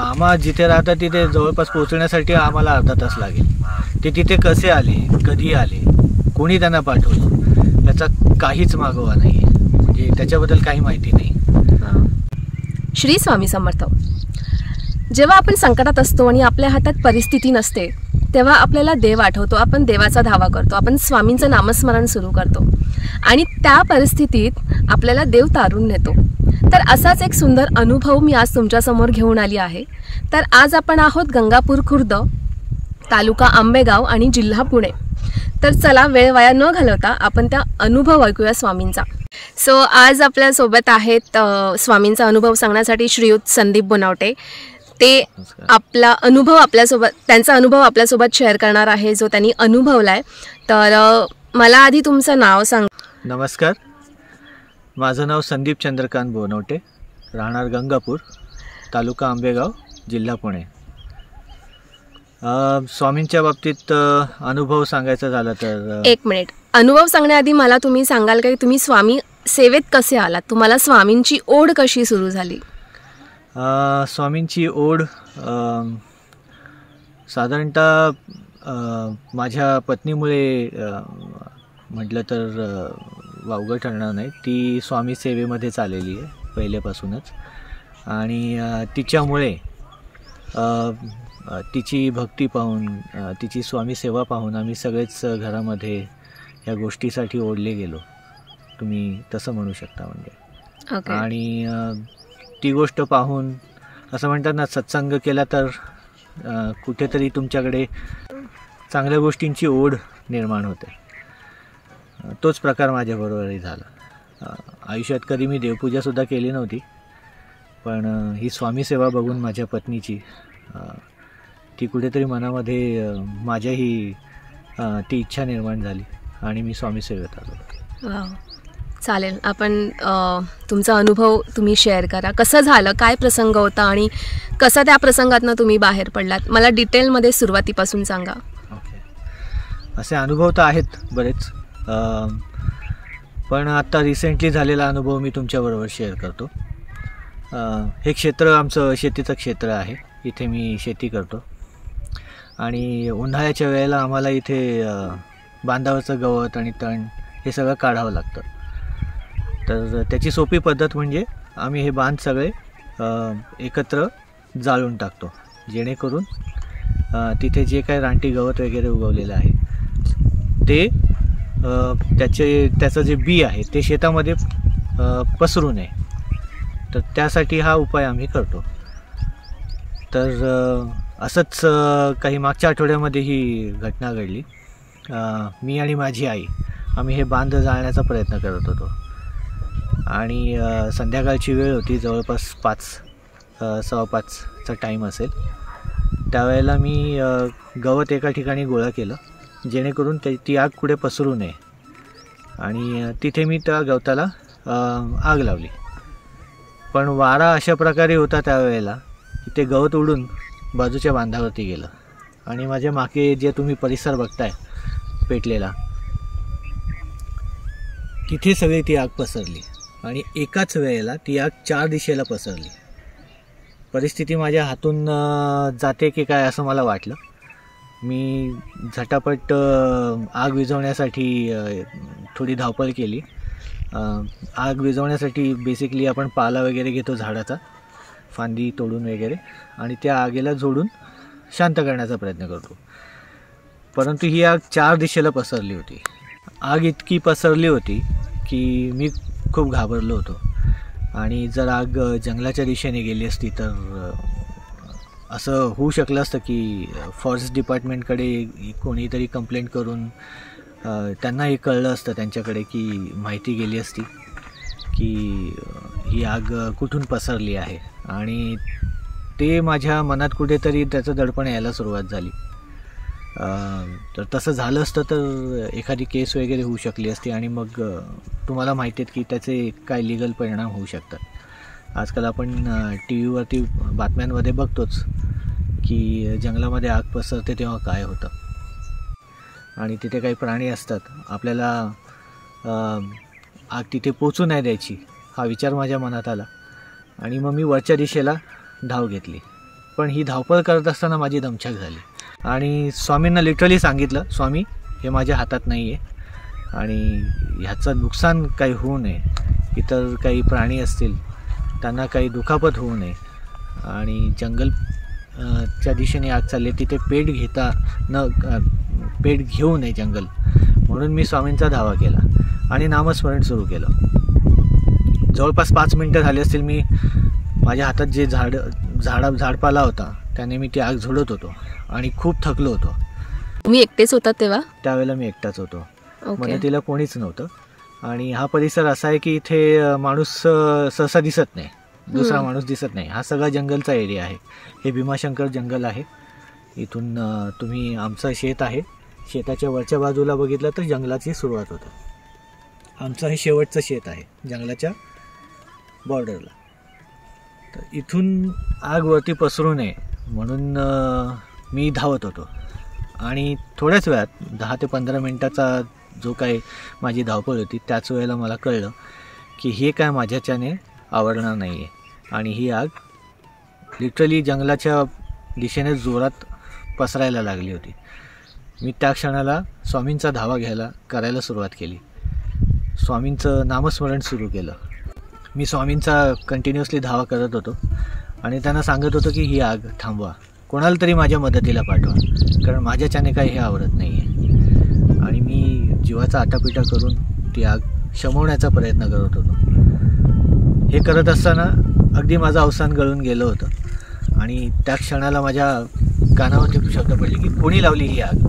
मामा जिथे राहतात तिथे जवळपास पोहोचण्यासाठी आम्हाला अर्धा तास लागेल। ते तिथे कसे आले, कधी आले, कोणी त्यांना पाठवलं याचा काहीच मागोवा नाही आहे, म्हणजे त्याच्याबद्दल काही माहिती नाही। श्री स्वामी समर्थ। जेव्हा आपण संकटात असतो आणि आपल्या हातात परिस्थिती नसते तेव्हा आपल्याला देव आठवतो, आपण देवाचा धावा करतो, आपण स्वामींचं नामस्मरण सुरू करतो आणि त्या परिस्थितीत आपल्याला देव तारून नेतो। तर असाच एक सुंदर अनुभव मी आज तुमच्यासमोर घेऊन आली आहे। तर आज आपण आहोत गंगापूर खुर्द, तालुका आंबेगाव आणि जिल्हा पुणे। तर चला वेळ वाया न घालवता आपण त्या अनुभव ऐकूया स्वामींचा। सो आज आपल्या सोबत आहेत स्वामींचा अनुभव सांगण्यासाठी श्रीयुत संदीप बोनावटे। ते आपला अनुभव आपल्यासोबत, त्यांचा अनुभव आपल्यासोबत शेअर करणार आहे जो त्यांनी अनुभवलाय। तर मला आधी तुमचं नाव सांग। नमस्कार, माझं नाव संदीप चंद्रकांत बोनावटे, राहणार गंगापूर, तालुका आंबेगाव, जिल्हा पुणे। स्वामींच्या बाबतीत अनुभव सांगायचा झाला तर एक मिनिट, अनुभव सांगण्याआधी मला तुम्ही सांगाल का तुम्ही स्वामी सेवेत कसे आलात, तुम्हाला स्वामींची ओढ कशी सुरू झाली? स्वामींची ओढ साधारणतः माझ्या पत्नीमुळे म्हटलं तर वावगं ठरणार नाही। ती स्वामी सेवेमध्येच आलेली आहे पहिल्यापासूनच आणि तिच्यामुळे तिची भक्ती पाहून, तिची स्वामी सेवा पाहून आम्ही सगळेच घरामध्ये ह्या गोष्टीसाठी ओढले गेलो, तुम्ही तसं म्हणू शकता म्हणजे। आणि ती गोष्ट पाहून असं म्हणतात ना, सत्संग केला तर कुठेतरी तुमच्याकडे चांगल्या गोष्टींची ओढ निर्माण होते। तोच प्रकार माझ्याबरोबरही झाला। आयुष्यात कधी मी देवपूजासुद्धा केली नव्हती, पण ही स्वामी सेवा बघून माझ्या पत्नीची ती कुठेतरी मनामध्ये माझ्याही ती इच्छा निर्माण झाली आणि मी स्वामी सेवेत आलो। चालेल, आपण तुमचा अनुभव तुम्ही शेअर करा, कसं झालं, काय प्रसंग होता आणि कसं त्या प्रसंगातनं तुम्ही बाहेर पडलात, मला डिटेलमध्ये सुरुवातीपासून सांगा। ओके, असे अनुभव तर आहेत बरेच, पण आता रिसेंटली झालेला अनुभव मी तुमच्याबरोबर शेअर करतो। हे क्षेत्र आमचं शेतीचं क्षेत्र आहे, इथे मी शेती करतो आणि उन्हाळ्याच्या वेळेला आम्हाला इथे बांधावरचं गवत आणि तण हे सगळं काढावं लागतं। तर त्याची सोपी पद्धत म्हणजे आम्ही हे बांध सगळे एकत्र जाळून टाकतो, जेणेकरून तिथे जे काही रानटी गवत वगैरे उगवलेलं आहे ते त्याचं जे बी आहे ते शेतामध्ये पसरू नये, तर त्यासाठी हा उपाय आम्ही करतो। तर असंच काही मागच्या आठवड्यामध्ये ही घटना घडली। मी आणि माझी आई आम्ही हे बांध जाळण्याचा प्रयत्न करत होतो आणि संध्याकाळची वेळ होती, जवळपास 5:15चा टाईम असेल। त्यावेळेला मी गवत एका ठिकाणी गोळा केलं, जेणेकरून ती आग पुढे पसरू नये, आणि तिथे मी त्या गवताला आग लावली। पण वारा अशा प्रकारे होता त्यावेळेला की ते गवत उडून बाजूच्या बांधावरती गेलं आणि माझ्या मागे जे तुम्ही परिसर बघताय पेटलेला, तिथे सगळी ती आग पसरली आणि एकाच वेळेला ती आग 4 दिशेला पसरली। परिस्थिती माझ्या हातून जाते की काय असं मला वाटलं। मी झटापट आग विझवण्यासाठी थोडी धावपळ केली। आग विझवण्यासाठी बेसिकली आपण पाला वगैरे घेतो झाडाचा, फांदी तोडून वगैरे, आणि त्या आगीला जोडून शांत करण्याचा प्रयत्न करतो। परंतु ही आग 4 दिशेला पसरली होती। आग इतकी पसरली होती की मी खूप घाबरलो होतो, आणि जर आग जंगलाच्या दिशेने गेली असती तर असं होऊ शकलं असतं की फॉरेस्ट डिपार्टमेंटकडे कोणीतरी कंप्लेंट करून त्यांना हे कळलं असतं त्यांच्याकडे की माहिती गेली असती की ही आग कुठून पसरली आहे, आणि ते माझ्या मनात कुठेतरी त्याचं दडपण यायला सुरुवात झाली। तर तसं झालं असतं तर एखादी केस वगैरे होऊ शकली असती, आणि मग तुम्हाला माहिती आहे की त्याचे काय लिगल परिणाम होऊ शकतात। आजकाल आपण टी व्हीवरती बातम्यांमध्ये बघतोच की जंगलामध्ये आग पसरते तेव्हा काय होतं, आणि तिथे काही प्राणी असतात, आपल्याला आग तिथे पोचू नाही द्यायची हा विचार माझ्या मनात आला, आणि मग मी वरच्या दिशेला धाव घेतली। पण ही धावपळ करत असताना माझी दमछाक झाली आणि स्वामींना लिटरली सांगितलं, स्वामी हे माझ्या हातात नाही आहे आणि ह्याचं नुकसान काही होऊ नये, इतर काही प्राणी असतील त्यांना काही दुखापत होऊ नये आणि च्या दिशेने आग चालली, तिथे पेट घेऊ नये जंगल, म्हणून मी स्वामींचा धावा केला आणि नामस्मरण सुरू केलं. जवळपास 5 मिनटं झाली असतील. मी माझ्या हातात जे झाडपाला होता त्याने मी ती आग झोडत होतो आणि खूप थकलो होतो. तुम्ही एकटेच होतात तेव्हा? त्यावेळेला मी एकटाच होतो, मदतीला कोणीच नव्हतं. आणि हा परिसर असा आहे की इथे माणूस सहसा दिसत नाही, दुसरा माणूस दिसत नाही. हा सगळा जंगलचा एरिया आहे. हे भीमाशंकर जंगल आहे. इथून तुम्ही आमचं शेत आहे, शेताच्या वरच्या बाजूला बघितलं तर जंगलाची सुरुवात होते. आमचं हे शेवटचं शेत आहे जंगलाच्या बॉर्डरला. तर इथून आग वरती पसरू नये म्हणून मी धावत होतो आणि थोड्याच वेळात 10 ते 15 मिनटाचा जो काही माझी धावपळ होती त्याच वेळेला मला कळलं की हे काय माझ्याच्याने आवडणार नाही आहे आणि ही आग लिटरली जंगलाच्या दिशेने जोरात पसरायला लागली होती. मी त्या क्षणाला स्वामींचा धावा करायला सुरुवात केली. स्वामींचं नामस्मरण सुरू केलं. मी स्वामींचा कंटिन्युअसली धावा करत होतो आणि त्यांना सांगत होतो की ही आग थांबवा, कोणाला तरी माझ्या मदतीला पाठवा, कारण माझ्याच्याने काही हे आवडत नाही आहे. आणि मी जीवाचा आटापिटा करून ती आग शमवण्याचा प्रयत्न करत होतो. हे करत असताना अगदी माझं अवसान गळून गेलं होतं आणि त्या क्षणाला माझ्या कानावरती शब्द पडले की कोणी लावली ही आग.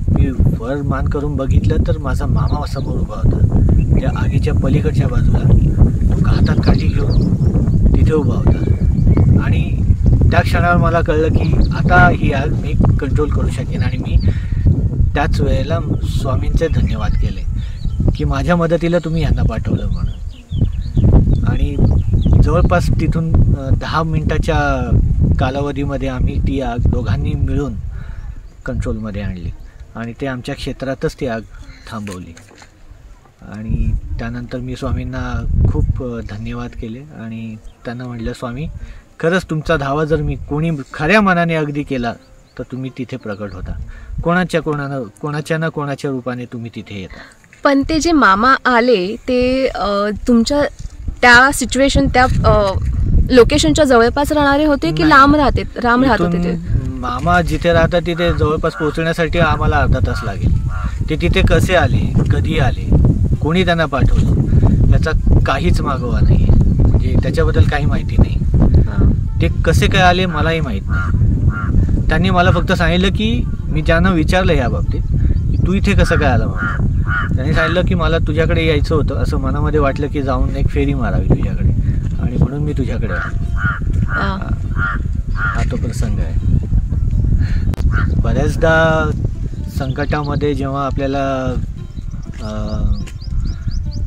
मी वर मान करून बघितलं तर माझा मामा समोर उभा होता. त्या आगीच्या पलीकडच्या बाजूला तो हातात काठी घेऊन तिथे उभा होता आणि त्या क्षणावर मला कळलं की आता ही आग मी कंट्रोल करू शकेन. आणि मी त्याच वेळेला स्वामींचे धन्यवाद केले की माझ्या मदतीला तुम्ही यांना पाठवलं म्हणून. आणि जवळपास तिथून 10 मिनिटाच्या कालावधीमध्ये आम्ही ती आग दोघांनी मिळून कंट्रोलमध्ये आणली आणि ते आमच्या क्षेत्रातच ती आग थांबवली. आणि त्यानंतर मी स्वामींना खूप धन्यवाद केले आणि त्यांना म्हटलं, स्वामी खरंच तुमचा धावा जर मी कोणी खऱ्या मनाने अगदी केला तर तुम्ही तिथे प्रकट होता, कोणाच्या ना कोणाच्या रूपाने तुम्ही तिथे येता. पण ते जे मामा आले ते तुमच्या त्या सिच्युएशन त्या लोकेशनच्या जवळपास राहणारे होते की लांब राहत होते ते? मामा जिथे राहतात तिथे जवळपास पोहोचण्यासाठी आम्हाला अर्धा तास लागेल. ते तिथे कसे आले, कधी आले, कोणी त्यांना पाठवलं याचा काहीच मागोवा नाही आहे, म्हणजे त्याच्याबद्दल काही माहिती नाही. ते कसे काय आले मलाही माहीत नाही. त्यांनी मला फक्त सांगितलं की मी ज्यांना विचारलं या बाबतीत तू इथे कसं काय आला म्हणून, त्यांनी सांगितलं की मला तुझ्याकडे यायचं होतं, असं मनामध्ये वाटलं की जाऊन एक फेरी मारावी तुझ्याकडे आणि म्हणून मी तुझ्याकडे आलो. हा तो प्रसंग आहे. बऱ्याचदा संकटामध्ये जेव्हा आपल्याला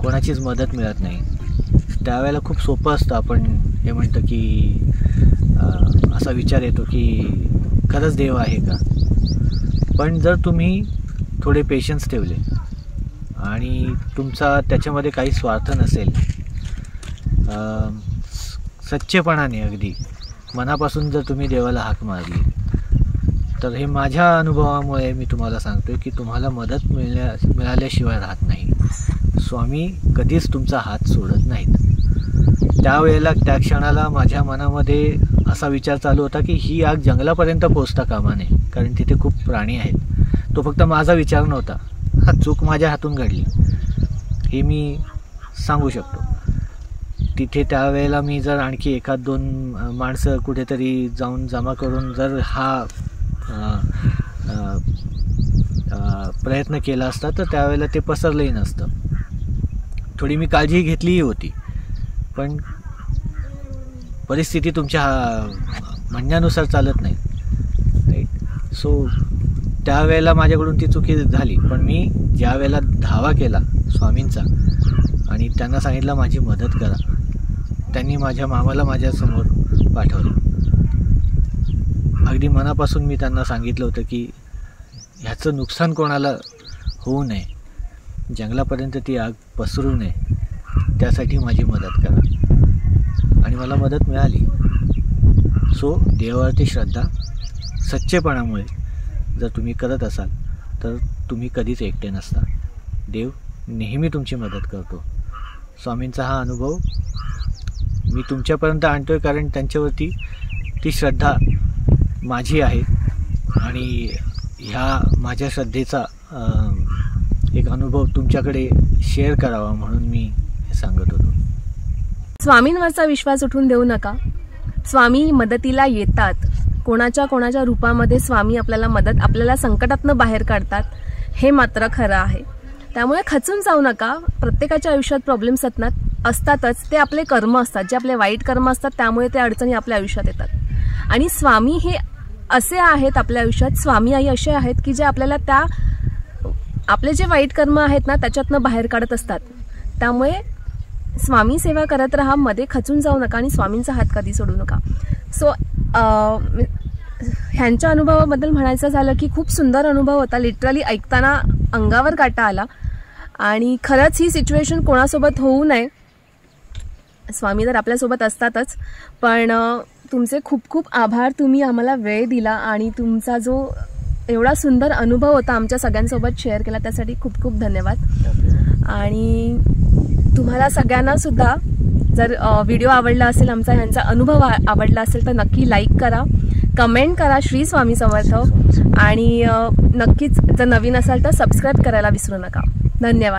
कोणाचीच मदत मिळत नाही त्यावेळेला खूप सोपं असतं. आपण हे म्हणतो की असा विचार येतो की खरंच देव आहे का. पण जर तुम्ही थोडे पेशन्स ठेवले आणि तुमचा त्याच्यामध्ये काही स्वार्थ नसेल, सच्चेपणाने अगदी मनापासून जर तुम्ही देवाला हाक मारली तर हे माझ्या अनुभवामुळे मी तुम्हाला सांगतोय की तुम्हाला मदत मिळाल्याशिवाय राहत नाही. स्वामी कधीच तुमचा हात सोडत नाहीत. त्यावेळेला त्या क्षणाला माझ्या मनामध्ये असा विचार चालू होता की ही आग जंगलापर्यंत पोहोचता कामा नये, कारण तिथे खूप प्राणी आहेत. तो फक्त माझा विचार नव्हता, हा चूक माझ्या हातून घडली हे मी सांगू शकतो. तिथे त्यावेळेला मी जर आणखी 1-2 माणसं कुठेतरी जाऊन जमा करून जर हा प्रयत्न केला असता तर त्यावेळेला ते पसरलंही नसतं. थोडी मी काळजी घेतलीही होती, पण परिस्थिती तुमच्या म्हणण्यानुसार चालत नाही, राईट. सो त्यावेळेला माझ्याकडून ती चुकी झाली. पण मी ज्या वेळेला धावा केला स्वामींचा आणि त्यांना सांगितलं माझी मदत करा, त्यांनी माझ्या मामाला माझ्यासमोर पाठवलं. अगदी मनापासून मी त्यांना सांगितलं होतं की ह्याचं नुकसान कोणाला होऊ नये, जंगलापर्यंत ती आग पसरू नये, त्यासाठी माझी मदत करा. आणि मला मदत मिळाली. सो देवावरती श्रद्धा सच्चेपणामुळे जर तुम्ही करत असाल तर तुम्ही कधीच एकटे नसता. देव नेहमी तुमची मदत करतो. स्वामींचा हा अनुभव मी तुमच्यापर्यंत आणतोय कारण त्यांच्यावरती ती श्रद्धा माझी आहे आणि ह्या माझ्या श्रद्धेचा एक अनुभव तुमच्याकडे शेअर करावा म्हणून मी हे सांगत होतो. स्वामींवरचा विश्वास उठून देऊ नका. स्वामी मदतीला येतात. कोणाच्या रूपामध्ये स्वामी आपल्याला संकटातनं बाहेर काढतात, हे मात्र खरं आहे. त्यामुळे खचून जाऊ नका. प्रत्येकाच्या आयुष्यात प्रॉब्लेम्स असतातच. ते आपले कर्म असतात, जे आपले वाईट कर्म असतात, त्यामुळे ते अडचणी आपल्या आयुष्यात येतात. आणि स्वामी हे असे आहेत आपल्या आयुष्यात, स्वामी आई असे आहेत की जे आपल्याला आपले जे वाईट कर्म आहेत ना त्याच्यातनं बाहेर काढत असतात. त्यामुळे स्वामी सेवा करत राहा, मध्ये खचून जाऊ नका आणि स्वामींचा हात कधी सोडू नका. सो ह्यांच्या अनुभवाबद्दल म्हणायचं झालं की खूप सुंदर अनुभव होता. लिटरली ऐकताना अंगावर काटा आला. आणि खरंच ही सिच्युएशन कोणासोबत होऊ नये. स्वामी तर आपल्यासोबत असतातच, पण तुमचे खूप खूप आभार. तुम्ही आम्हाला वेळ दिला आणि तुमचा जो एवढा सुंदर अनुभव होता आमच्या सगळ्यांसोबत शेअर केला, त्यासाठी खूप खूप धन्यवाद. आणि तुम्हाला सगळ्यांना सुद्धा जर व्हिडिओ आवडला असेल, ह्यांचा अनुभव आवडला असेल तर नक्की लाईक करा, कमेंट करा श्री स्वामी समर्थ. आणि नक्कीच जर नवीन असाल तर सबस्क्राईब करायला विसरू नका. धन्यवाद.